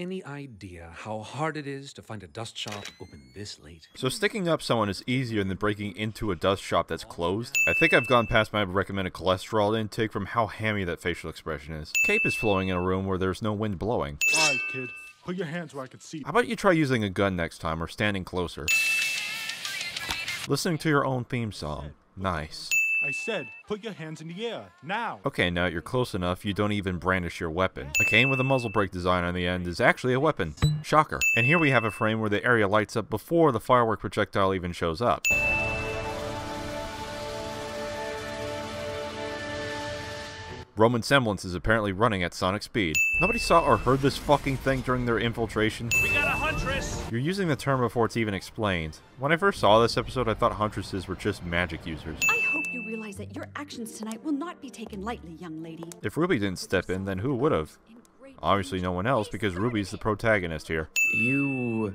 any idea how hard it is to find a dust shop open this late? So sticking up someone is easier than breaking into a dust shop that's closed? I think I've gone past my recommended cholesterol intake from how hammy that facial expression is. Cape is flowing in a room where there's no wind blowing. Alright, kid. Put your hands where I can see. How about you try using a gun next time or standing closer? Listening to your own theme song. Nice. I said, put your hands in the air, now! Okay, now you're close enough, you don't even brandish your weapon. A cane with a muzzle brake design on the end is actually a weapon. Shocker. And here we have a frame where the area lights up before the firework projectile even shows up. Roman Semblance is apparently running at sonic speed. Nobody saw or heard this fucking thing during their infiltration. We got a huntress! You're using the term before it's even explained. When I first saw this episode, I thought huntresses were just magic users. I hope you realize that your actions tonight will not be taken lightly, young lady. If Ruby didn't step in, then who would've? Obviously no one else, because Ruby's the protagonist here. You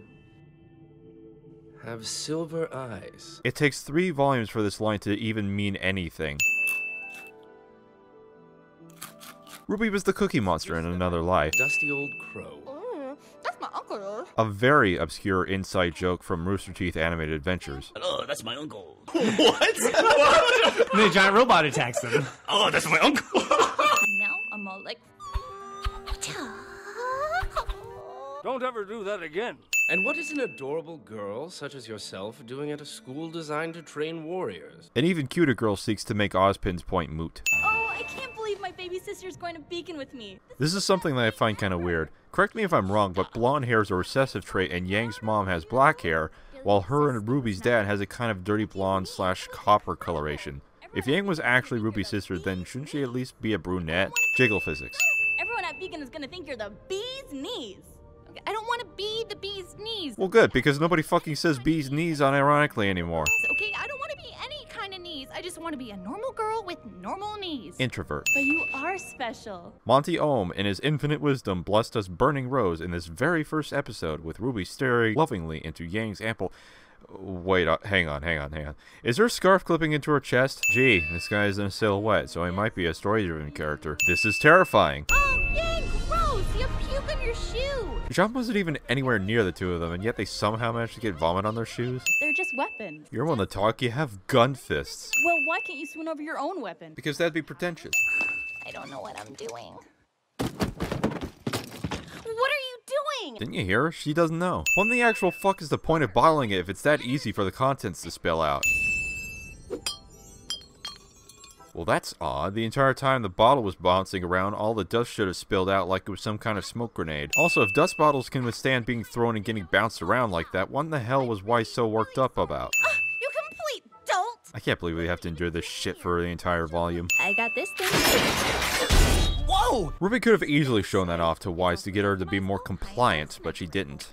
have silver eyes. It takes 3 volumes for this line to even mean anything. Ruby was the Cookie Monster in another life. Dusty old crow. That's my uncle. A very obscure inside joke from Rooster Teeth Animated Adventures. Oh, that's my uncle. What? The giant robot attacks them. Oh, that's my uncle. Now I'm all like... Don't ever do that again. And what is an adorable girl such as yourself doing at a school designed to train warriors? An even cuter girl seeks to make Ozpin's point moot. Oh, I can't believe my baby sister's going to Beacon with me. This is something that I find kind of weird. Correct me if I'm wrong, but blonde hair is a recessive trait and Yang's mom has black hair, while her and Ruby's dad has a kind of dirty blonde / copper coloration. If Yang was actually Ruby's sister, then shouldn't she at least be a brunette? Jiggle physics. Everyone at Beacon is going to think you're the bee's knees. Okay, I don't want to be the bee's knees. Well good, because nobody fucking says bee's knees unironically anymore. Okay, I don't want to be any kind of knees. I just want to be a normal girl with normal knees. Introvert. But you are special. Monty Ohm, in his infinite wisdom, blessed us Burning Rose in this very first episode, with Ruby staring lovingly into Yang's ample... Wait, hang on. Is her scarf clipping into her chest? Gee, this guy is in a silhouette, so he might be a story-driven character. This is terrifying. Oh, Yang, gross! You have puke on your shoe! Jean wasn't even anywhere near the two of them, and yet they somehow managed to get vomit on their shoes? They're just weapons. You're one to talk, you have gun fists. Well, why can't you swoon over your own weapon? Because that'd be pretentious. I don't know what I'm doing. What are you doing? Didn't you hear her? She doesn't know. What in the actual fuck is the point of bottling it if it's that easy for the contents to spill out? Well, that's odd. The entire time the bottle was bouncing around, all the dust should have spilled out like it was some kind of smoke grenade. Also, if dust bottles can withstand being thrown and getting bounced around like that, what in the hell was Weiss so worked up about? You complete dolt! I can't believe we have to endure this shit for the entire volume. I got this thing. Whoa! Ruby could have easily shown that off to Weiss to get her to be more compliant, but she didn't.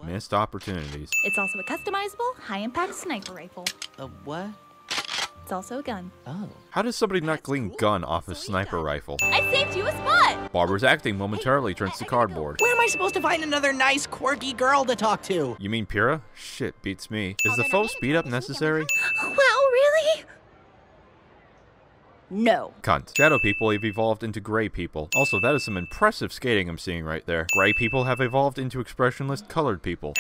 Missed opportunities. It's also a customizable, high-impact sniper rifle. A what? It's also a gun. Oh. How does somebody not glean gun off a sniper rifle? I saved you a spot! Barbara's acting momentarily turns to cardboard. Where am I supposed to find another nice, quirky girl to talk to? You mean Pyrrha? Shit, beats me. Is the faux speed up necessary? Well, really? No. Cunt. Shadow people have evolved into gray people. Also, that is some impressive skating I'm seeing right there. Gray people have evolved into expressionless colored people.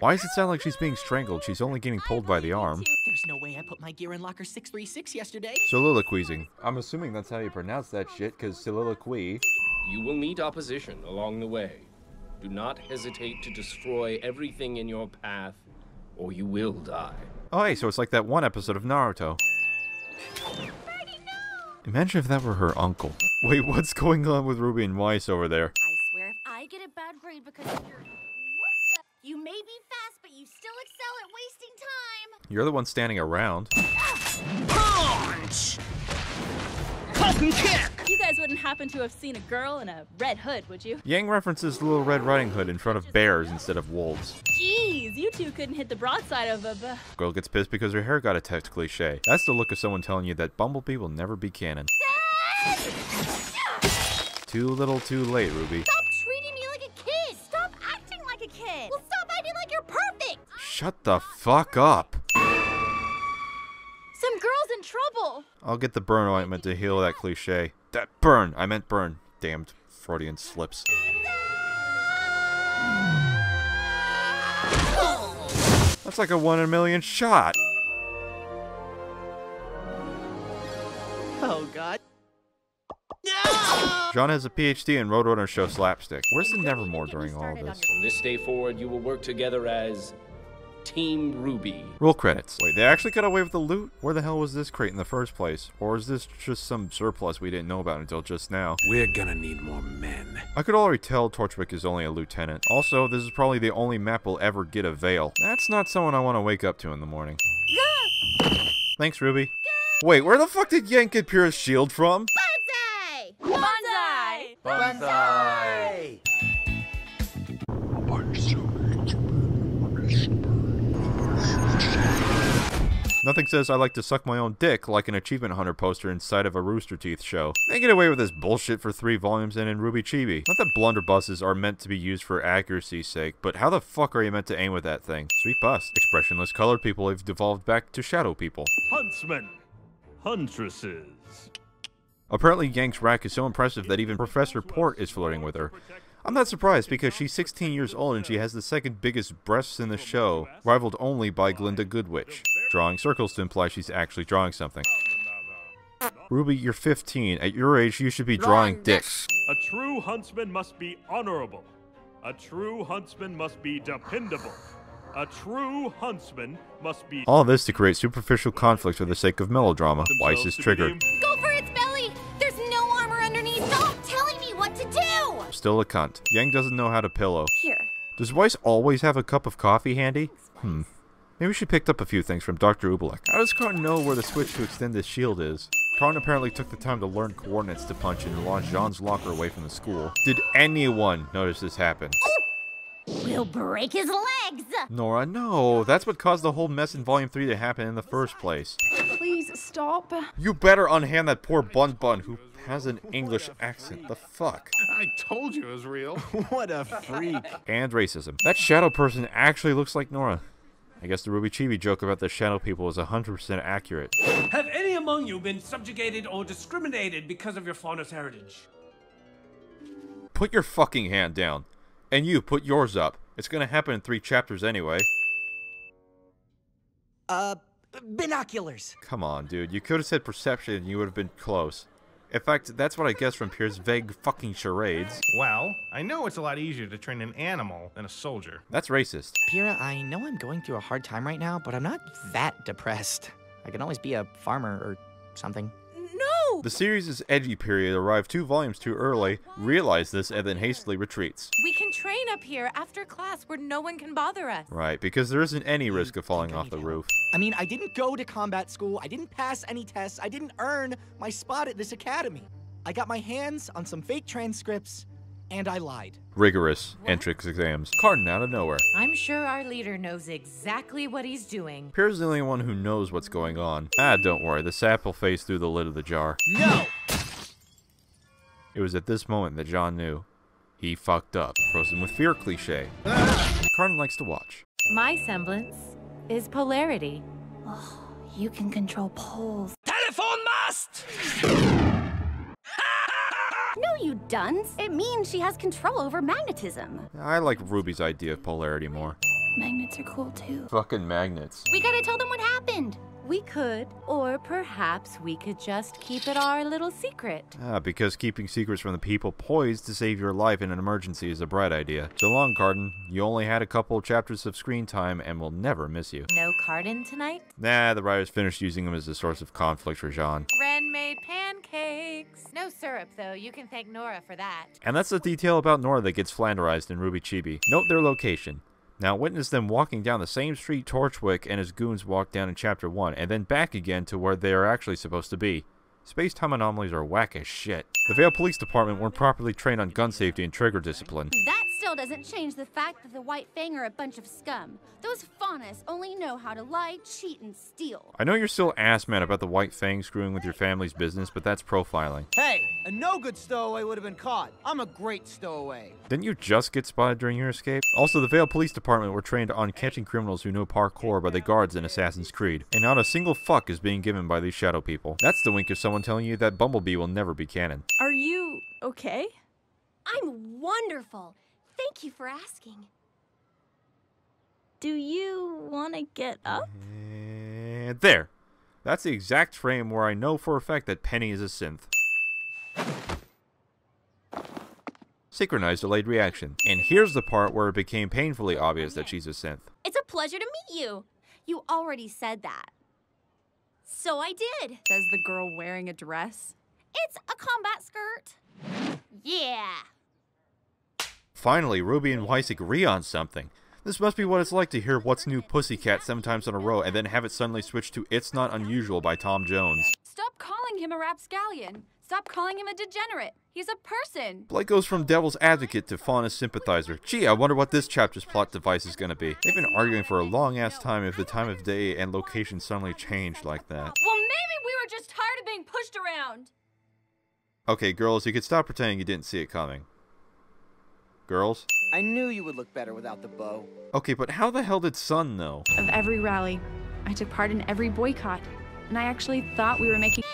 Why does it sound like she's being strangled? She's only getting pulled by the arm. There's no way I put my gear in locker 636 yesterday. Soliloquizing. I'm assuming that's how you pronounce that shit, because soliloquy. You will meet opposition along the way. Do not hesitate to destroy everything in your path, or you will die. Oh hey, so it's like that one episode of Naruto. Imagine if that were her uncle. Wait, what's going on with Ruby and Weiss over there? I swear if I get a bad grade because of your... You may be fast, but you still excel at wasting time. You're the one standing around. Punch! Cock and kick! You guys wouldn't happen to have seen a girl in a red hood, would you? Yang references the Little Red Riding Hood in front of bears instead of wolves. Jeez, you two couldn't hit the broadside of a... Girl gets pissed because her hair got a text cliche. That's the look of someone telling you that Bumblebee will never be canon. Too little too late, Ruby. Stop treating me like a kid! Stop acting like a kid! Well, stop acting like you're perfect! Shut the fuck up! Some girl's in trouble! I'll get the burn ointment to heal that cliche. That burn! I meant burn. Damned Freudian slips. That's like a 1 in a million shot. Oh, God. John has a PhD in Roadrunner show slapstick. Where's the Nevermore during all of this? From this day forward, you will work together as Team RWBY. Roll credits. Wait, they actually got away with the loot? Where the hell was this crate in the first place? Or is this just some surplus we didn't know about until just now? We're gonna need more men. I could already tell Torchwick is only a lieutenant. Also, this is probably the only map we'll ever get a veil. That's not someone I want to wake up to in the morning. Thanks, Ruby. Wait, where the fuck did Yank get Pyrrha's shield from? Bonsai! Bonsai! Nothing says I like to suck my own dick like an Achievement Hunter poster inside of a Rooster Teeth show. They get away with this bullshit for 3 volumes and in RWBY Chibi. Not that blunderbusses are meant to be used for accuracy's sake, but how the fuck are you meant to aim with that thing? Sweet bust. Expressionless colored people have devolved back to shadow people. Huntsmen. Huntresses. Apparently Yank's rack is so impressive that even Professor Port is flirting with her. I'm not surprised because she's 16 years old and she has the second biggest breasts in the show, rivaled only by Glinda Goodwitch. Drawing circles to imply she's actually drawing something. Ruby, you're 15. At your age, you should be drawing dicks. A true huntsman must be honorable. A true huntsman must be dependable. A true huntsman must be... All this to create superficial conflict for the sake of melodrama. Weiss is triggered. Go for its belly! There's no armor underneath! Stop telling me what to do! Still a cunt. Yang doesn't know how to pillow. Here. Does Weiss always have a cup of coffee handy? Maybe she picked up a few things from Dr. Ubelek. How does Karn know where the switch to extend his shield is? Karn apparently took the time to learn coordinates to punch in and launch Jean's locker away from the school. Did anyone notice this happen? We'll break his legs! Nora, no. That's what caused the whole mess in Volume 3 to happen in the first place. Please stop. You better unhand that poor Bun Bun who has an English accent. The fuck? I told you it was real. What a freak. And racism. That shadow person actually looks like Nora. I guess the RWBY Chibi joke about the shadow people is 100% accurate. Have any among you been subjugated or discriminated because of your faunus heritage? Put your fucking hand down. And you, put yours up. It's gonna happen in 3 chapters anyway. Binoculars. Come on, dude. You could have said perception and you would have been close. In fact, that's what I guessed from Pierre's vague fucking charades. Well, I know it's a lot easier to train an animal than a soldier. That's racist. Pyrrha, I know I'm going through a hard time right now, but I'm not that depressed. I can always be a farmer or something. No! The series' edgy period arrived 2 volumes too early, realized this, and then hastily retreats. We can train up here after class where no one can bother us. Right, because there isn't any risk of falling off the roof. I mean, I didn't go to combat school, I didn't pass any tests, I didn't earn my spot at this academy. I got my hands on some fake transcripts, and I lied. Rigorous entrance exams. Cardin out of nowhere. I'm sure our leader knows exactly what he's doing. Pierre's the only one who knows what's going on. Don't worry, the sap will phase through the lid of the jar. No! It was at this moment that John knew. He fucked up. Frozen with fear cliche. Cardin likes to watch. My semblance is polarity. Oh, you can control poles. Telephone mast! No, you dunce. It means she has control over magnetism. I like Ruby's idea of polarity more. Magnets are cool too. Fucking magnets. We gotta tell them what happened. We could, or perhaps we could just keep it our little secret. Because keeping secrets from the people poised to save your life in an emergency is a bright idea. So long, Cardin. You only had a couple chapters of screen time and we'll never miss you. No Cardin tonight? Nah, the writers finished using him as a source of conflict for Jean. Ren made pancakes. No syrup, though. You can thank Nora for that. And that's the detail about Nora that gets flanderized in RWBY Chibi. Note their location. Now witness them walking down the same street Torchwick and his goons walked down in Chapter 1, and then back again to where they are actually supposed to be. Space-time anomalies are whack as shit. The Vale Police Department weren't properly trained on gun safety and trigger discipline. That still doesn't change the fact that the White Fang are a bunch of scum. Those faunus only know how to lie, cheat, and steal. I know you're still ass-man about the White Fang screwing with your family's business, but that's profiling. Hey, a no-good stowaway would have been caught. I'm a great stowaway. Didn't you just get spotted during your escape? Also, the Vale Police Department were trained on catching criminals who know parkour by the guards in Assassin's Creed. And not a single fuck is being given by these shadow people. That's the wink of someone telling you that Bumblebee will never be canon. Are you okay? I'm wonderful. Thank you for asking. Do you want to get up? And there. That's the exact frame where I know for a fact that Penny is a synth. Synchronized delayed reaction. And here's the part where it became painfully obvious that she's a synth. It's a pleasure to meet you. You already said that. So I did. Says the girl wearing a dress. It's a combat skirt. Yeah. Finally, Ruby and Weiss agree on something. This must be what it's like to hear What's New Pussycat 7 times in a row and then have it suddenly switch to It's Not Unusual by Tom Jones. Stop calling him a rapscallion. Stop calling him a degenerate. He's a person. Blake goes from devil's advocate to faunus sympathizer. Gee, I wonder what this chapter's plot device is gonna be. They've been arguing for a long-ass time if the time of day and location suddenly changed like that. Well, maybe we were just tired of being pushed around. Okay, girls, you could stop pretending you didn't see it coming. Girls? I knew you would look better without the bow. Okay, but how the hell did Sun know? Of every rally, I took part in every boycott, and I actually thought we were making...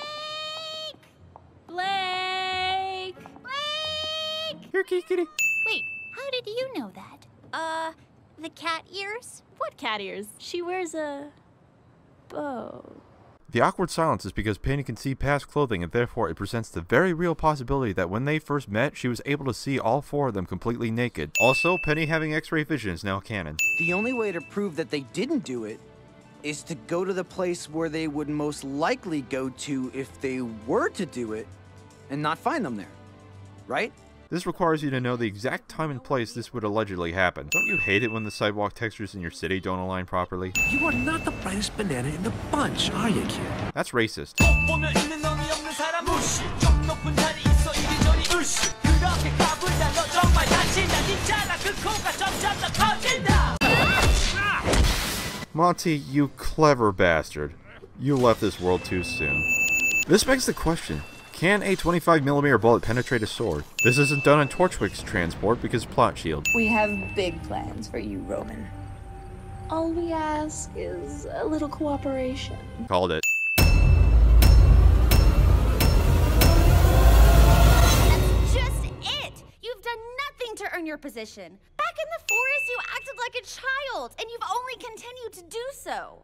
Blake! Blake! Here, kitty. Wait, how did you know that? The cat ears? What cat ears? She wears a bow. The awkward silence is because Penny can see past clothing, and therefore it presents the very real possibility that when they first met, she was able to see all 4 of them completely naked. Also, Penny having X-ray vision is now canon. The only way to prove that they didn't do it is to go to the place where they would most likely go to if they were to do it, and not find them there, right? This requires you to know the exact time and place this would allegedly happen. Don't you hate it when the sidewalk textures in your city don't align properly? You are not the brightest banana in the bunch, are you, kid? That's racist. Monty, you clever bastard. You left this world too soon. This begs the question. Can a 25mm bullet penetrate a sword? This isn't done on Torchwick's transport because plot shield. We have big plans for you, Roman. All we ask is a little cooperation. Called it. That's just it! You've done nothing to earn your position. Back in the forest, you acted like a child, and you've only continued to do so.